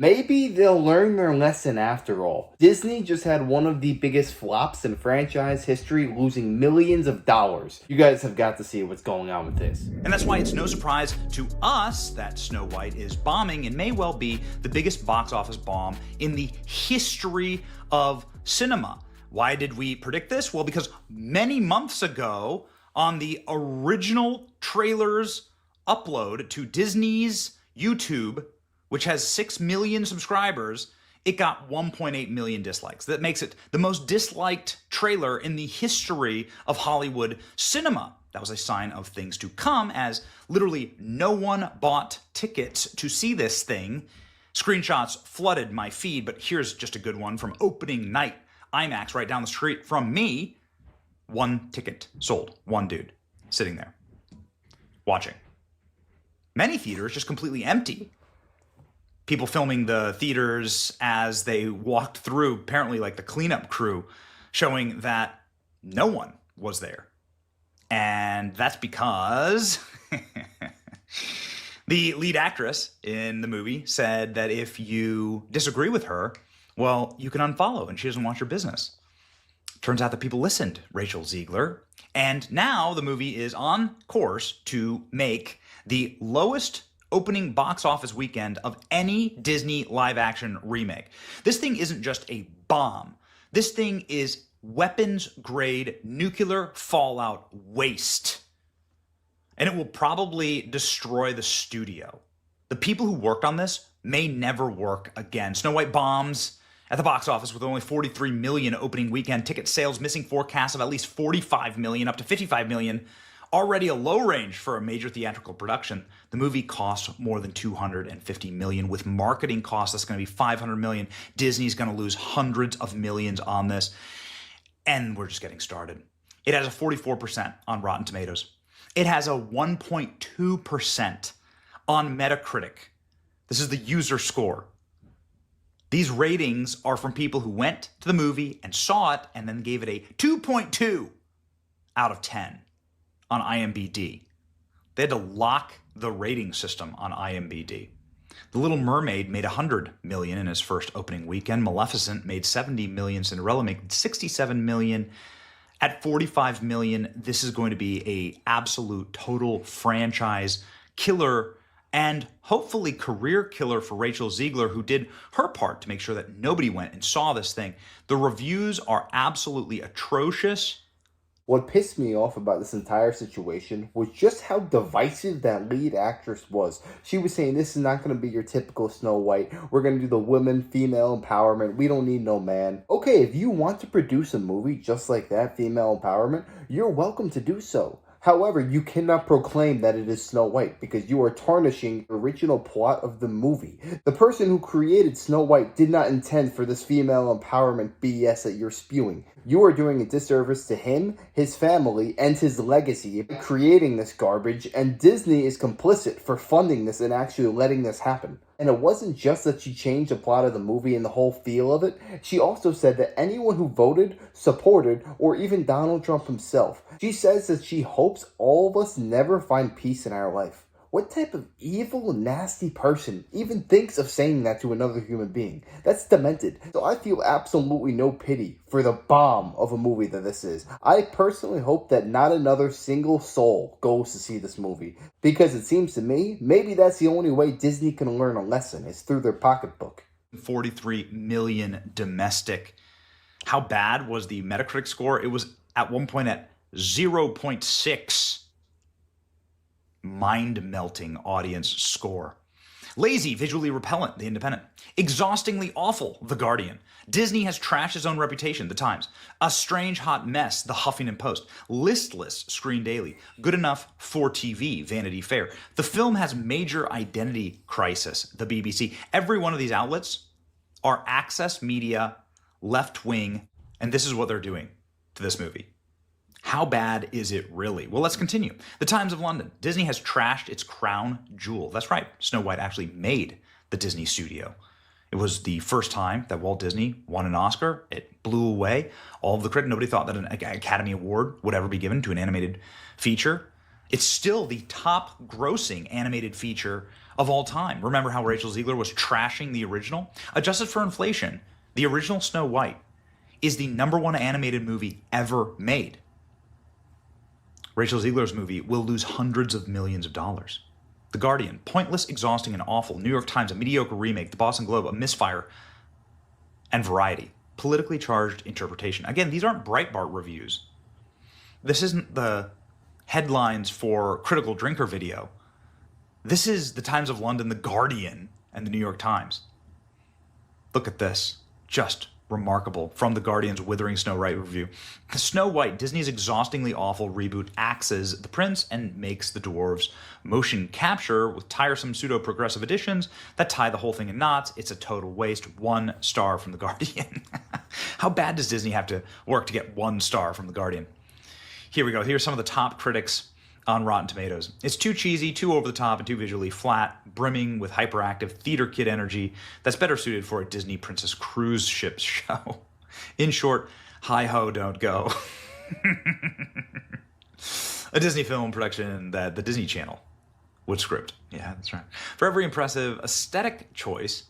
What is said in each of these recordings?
Maybe they'll learn their lesson after all. Disney just had one of the biggest flops in franchise history, losing millions of dollars. You guys have got to see what's going on with this. And that's why it's no surprise to us that Snow White is bombing and may well be the biggest box office bomb in the history of cinema. Why did we predict this? Well, because many months ago, on the original trailer's upload to Disney's YouTube, which has 6 million subscribers, it got 1.8 million dislikes. That makes it the most disliked trailer in the history of Hollywood cinema. That was a sign of things to come, as literally no one bought tickets to see this thing. Screenshots flooded my feed, but here's just a good one from opening night. IMAX right down the street from me. 1 ticket sold. One dude sitting there watching. Many theaters just completely empty. People filming the theaters as they walked through, apparently like the cleanup crew, showing that no one was there. And that's because the lead actress in the movie said that if you disagree with her, well, you can unfollow and she doesn't want your business. Turns out that people listened, Rachel Ziegler. And now the movie is on course to make the lowest opening box office weekend of any Disney live-action remake. This thing isn't just a bomb. This thing is weapons-grade nuclear fallout waste. And it will probably destroy the studio. The people who worked on this may never work again. Snow White bombs at the box office with only 43 million opening weekend ticket sales, missing forecasts of at least 45 million up to 55 million. Already a low range for a major theatrical production. The movie cost more than 250 million. With marketing costs, that's going to be 500 million. Disney's going to lose hundreds of millions on this. And we're just getting started. It has a 44% on Rotten Tomatoes. It has a 1.2% on Metacritic. This is the user score. These ratings are from people who went to the movie and saw it and then gave it a 2.2 out of 10 on IMDb. They had to lock the rating system on IMDb. The Little Mermaid made 100 million in its first opening weekend. Maleficent made 70 million. Cinderella made 67 million. At 45 million, this is going to be a absolute total franchise killer and hopefully career killer for Rachel Ziegler, who did her part to make sure that nobody went and saw this thing. The reviews are absolutely atrocious. What pissed me off about this entire situation was just how divisive that lead actress was. She was saying, this is not going to be your typical Snow White. We're going to do the women, female empowerment. We don't need no man. Okay, if you want to produce a movie just like that, female empowerment, you're welcome to do so. However, you cannot proclaim that it is Snow White because you are tarnishing the original plot of the movie. The person who created Snow White did not intend for this female empowerment BS that you're spewing. You are doing a disservice to him, his family, and his legacy by creating this garbage, and Disney is complicit for funding this and actually letting this happen. And it wasn't just that she changed the plot of the movie and the whole feel of it. She also said that anyone who voted, supported, or even Donald Trump himself, she says that she hopes all of us never find peace in our life. What type of evil, nasty person even thinks of saying that to another human being? That's demented. So I feel absolutely no pity for the bomb of a movie that this is. I personally hope that not another single soul goes to see this movie. Because it seems to me, maybe that's the only way Disney can learn a lesson, is through their pocketbook. 43 million domestic. How bad was the Metacritic score? It was at one point at 0.6. Mind-melting audience score. Lazy, visually repellent, The Independent. Exhaustingly awful, The Guardian. Disney has trashed its own reputation, The Times. A strange hot mess, The Huffington Post. Listless, Screen Daily. Good enough for TV, Vanity Fair. The film has major identity crisis, The BBC. Every one of these outlets are access media, left-wing, and this is what they're doing to this movie. How bad is it really? Well, let's continue. The Times of London. Disney has trashed its crown jewel. That's right. Snow White actually made the Disney studio. It was the first time that Walt Disney won an Oscar. It blew away all of the credit. Nobody thought that an Academy Award would ever be given to an animated feature. It's still the top grossing animated feature of all time. Remember how Rachel Ziegler was trashing the original? Adjusted for inflation, the original Snow White is the #1 animated movie ever made. Rachel Ziegler's movie will lose hundreds of millions of dollars. The Guardian, pointless, exhausting, and awful. New York Times, a mediocre remake. The Boston Globe, a misfire. And Variety, politically charged interpretation. Again, these aren't Breitbart reviews. This isn't the headlines for Critical Drinker video. This is the Times of London, the Guardian, and the New York Times. Look at this. Just remarkable. From the Guardian's Withering Snow White review. Snow White, Disney's exhaustingly awful reboot, axes the prince and makes the dwarves motion capture with tiresome pseudo-progressive additions that tie the whole thing in knots. It's a total waste. 1 star from the Guardian. How bad does Disney have to work to get 1 star from the Guardian? Here we go. Here's some of the top critics on Rotten Tomatoes. It's too cheesy, too over the top, and too visually flat, brimming with hyperactive theater kid energy that's better suited for a Disney Princess cruise ship show. In short, hi-ho, don't go. A Disney film production that the Disney Channel would script. Yeah, that's right. For every impressive aesthetic choice,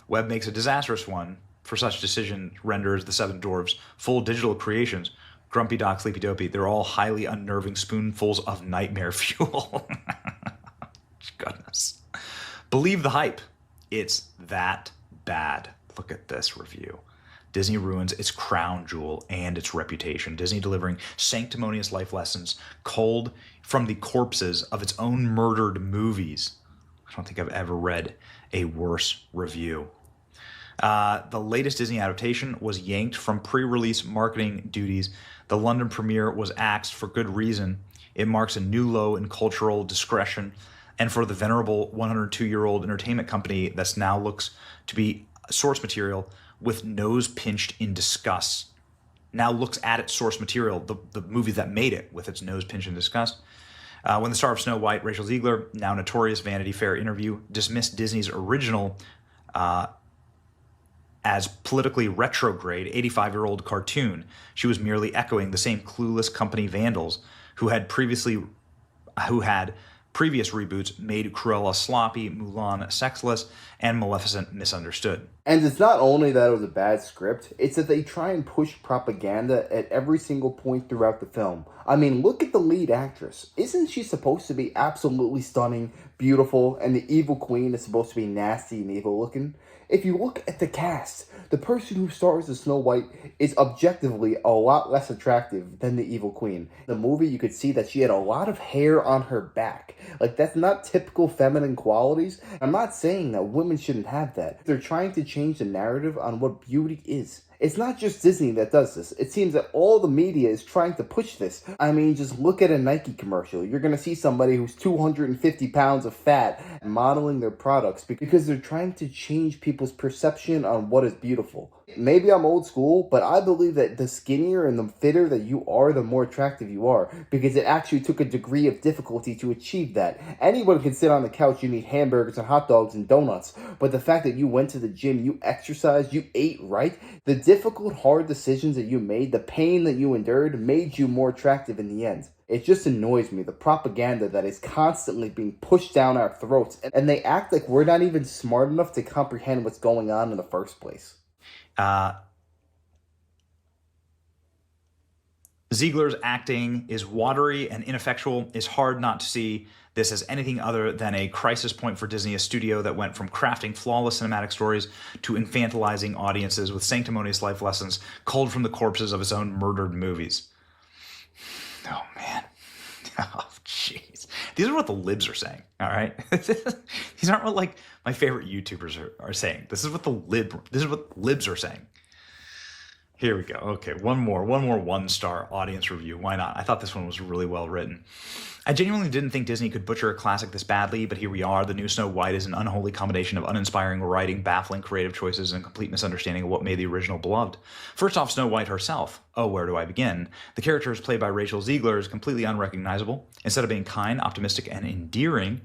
Webb makes a disastrous one. For such decision renders the Seven Dwarfs full digital creations. Grumpy Doc, Sleepy Dopey, they're all highly unnerving spoonfuls of nightmare fuel. Goodness. Believe the hype. It's that bad. Look at this review. Disney ruins its crown jewel and its reputation. Disney delivering sanctimonious life lessons culled from the corpses of its own murdered movies. I don't think I've ever read a worse review. The latest Disney adaptation was yanked from pre-release marketing duties. The London premiere was axed for good reason. It marks a new low in cultural discretion, and for the venerable 102-year-old entertainment company that now looks to be source material with nose pinched in disgust. Now looks at its source material, the movie that made it, with its nose pinched in disgust. When the star of Snow White, Rachel Ziegler, now notorious Vanity Fair interview, dismissed Disney's original as politically retrograde 85-year-old cartoon. She was merely echoing the same clueless company vandals who had previous reboots made Cruella sloppy, Mulan sexless, and Maleficent misunderstood. And it's not only that it was a bad script, it's that they try and push propaganda at every single point throughout the film. I mean, look at the lead actress. Isn't she supposed to be absolutely stunning, beautiful, and the evil queen is supposed to be nasty and evil looking? If you look at the cast, the person who stars as Snow White is objectively a lot less attractive than the evil queen. In the movie, you could see that she had a lot of hair on her back. Like, that's not typical feminine qualities. I'm not saying that women shouldn't have that. They're trying to change the narrative on what beauty is. It's not just Disney that does this. It seems that all the media is trying to push this. I mean, just look at a Nike commercial. You're going to see somebody who's 250 pounds of fat modeling their products because they're trying to change people's perception on what is beautiful. Maybe I'm old school, but I believe that the skinnier and the fitter that you are, the more attractive you are, because it actually took a degree of difficulty to achieve that. Anyone can sit on the couch and eat hamburgers and hot dogs and donuts, but the fact that you went to the gym, you exercised, you ate right, the difficult, hard decisions that you made, the pain that you endured, made you more attractive in the end. It just annoys me, the propaganda that is constantly being pushed down our throats, and they act like we're not even smart enough to comprehend what's going on in the first place. Ziegler's acting is watery and ineffectual. It's hard not to see this as anything other than a crisis point for Disney, a studio that went from crafting flawless cinematic stories to infantilizing audiences with sanctimonious life lessons culled from the corpses of its own murdered movies. Oh, man. Oh, jeez. These are what the libs are saying, all right? These aren't what, like, my favorite YouTubers are saying. This is what libs are saying. Here we go. Okay, one more one-star audience review. Why not? I thought this one was really well written. I genuinely didn't think Disney could butcher a classic this badly, but here we are. The new Snow White is an unholy combination of uninspiring writing, baffling creative choices, and complete misunderstanding of what made the original beloved. First off, Snow White herself. Oh, where do I begin? The character is played by Rachel Ziegler is completely unrecognizable. Instead of being kind, optimistic, and endearing,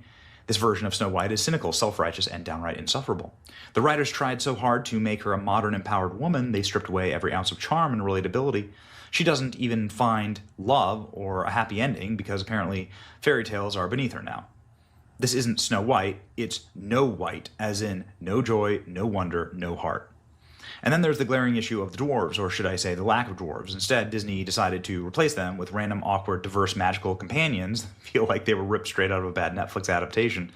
This version of Snow White is cynical, self-righteous, and downright insufferable. The writers tried so hard to make her a modern, empowered woman, they stripped away every ounce of charm and relatability. She doesn't even find love or a happy ending because apparently fairy tales are beneath her now. This isn't Snow White, it's no white, as in no joy, no wonder, no heart. And then there's the glaring issue of the dwarves, or should I say the lack of dwarves. Instead, Disney decided to replace them with random, awkward, diverse, magical companions that feel like they were ripped straight out of a bad Netflix adaptation.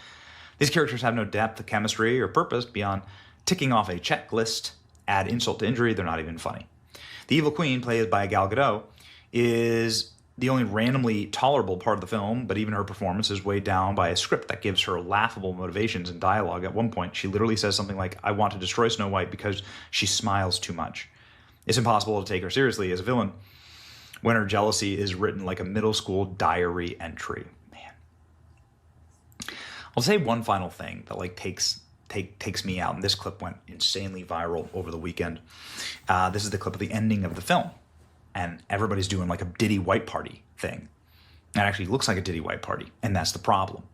These characters have no depth, chemistry, or purpose beyond ticking off a checklist. Add insult to injury, they're not even funny. The evil queen, played by Gal Gadot, is the only randomly tolerable part of the film, but even her performance is weighed down by a script that gives her laughable motivations and dialogue. At one point, she literally says something like, "I want to destroy Snow White because she smiles too much." It's impossible to take her seriously as a villain when her jealousy is written like a middle school diary entry. Man. I'll say one final thing that takes me out, and this clip went insanely viral over the weekend. This is the clip of the ending of the film. And everybody's doing like a Diddy White Party thing. It actually looks like a Diddy White Party, and that's the problem.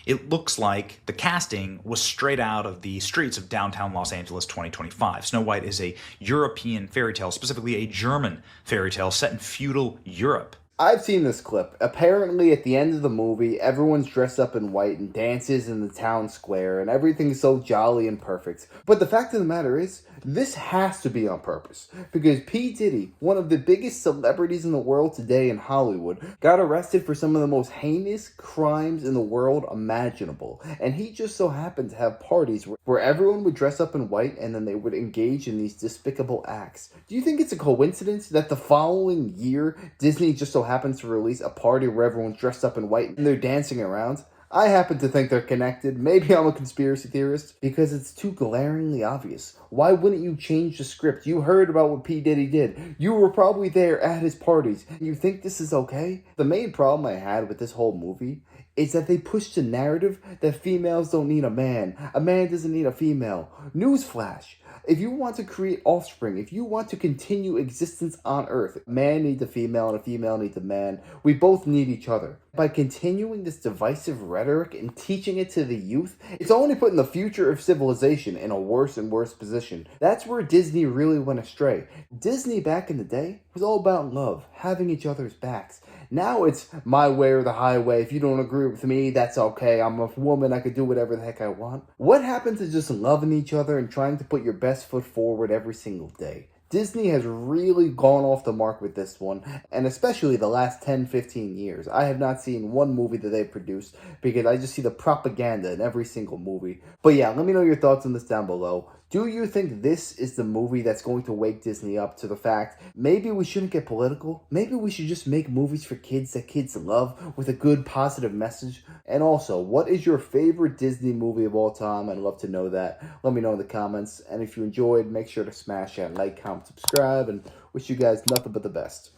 It looks like the casting was straight out of the streets of downtown Los Angeles 2025. Snow White is a European fairy tale, specifically a German fairy tale set in feudal Europe. I've seen this clip. Apparently, at the end of the movie, everyone's dressed up in white and dances in the town square, and everything's so jolly and perfect. But the fact of the matter is, this has to be on purpose. Because P. Diddy, one of the biggest celebrities in the world today in Hollywood, got arrested for some of the most heinous crimes in the world imaginable. And he just so happened to have parties where everyone would dress up in white and then they would engage in these despicable acts. Do you think it's a coincidence that the following year, Disney just so happens to release a party where everyone's dressed up in white and they're dancing around? I happen to think they're connected. Maybe I'm a conspiracy theorist because it's too glaringly obvious. Why wouldn't you change the script? You heard about what P. Diddy did. You were probably there at his parties. You think this is okay? The main problem I had with this whole movie is that they pushed the narrative that females don't need a man doesn't need a female. Newsflash. If you want to create offspring, if you want to continue existence on Earth, a man needs a female and a female needs a man. We both need each other. By continuing this divisive rhetoric and teaching it to the youth, it's only putting the future of civilization in a worse and worse position. That's where Disney really went astray. Disney back in the day was all about love, having each other's backs. Now it's my way or the highway. If you don't agree with me, that's okay. I'm a woman. I could do whatever the heck I want. What happened to just loving each other and trying to put your best foot forward every single day? Disney has really gone off the mark with this one, and especially the last 10-15 years. I have not seen one movie that they've produced because I just see the propaganda in every single movie. But yeah, let me know your thoughts on this down below. Do you think this is the movie that's going to wake Disney up to the fact maybe we shouldn't get political? Maybe we should just make movies for kids that kids love with a good positive message? And also, what is your favorite Disney movie of all time? I'd love to know that. Let me know in the comments. And if you enjoyed, make sure to smash that like, comment, subscribe, and wish you guys nothing but the best.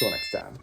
Till next time.